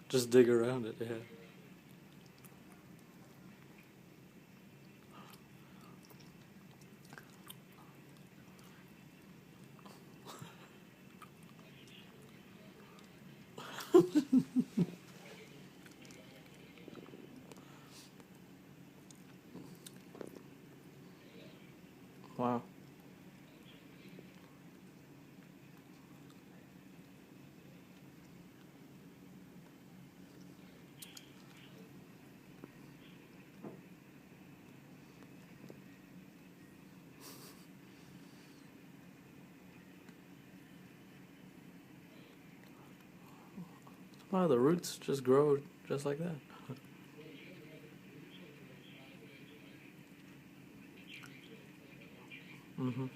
Just dig around it, yeah. Wow. Wow, the roots just grow just like that. Mm-hmm.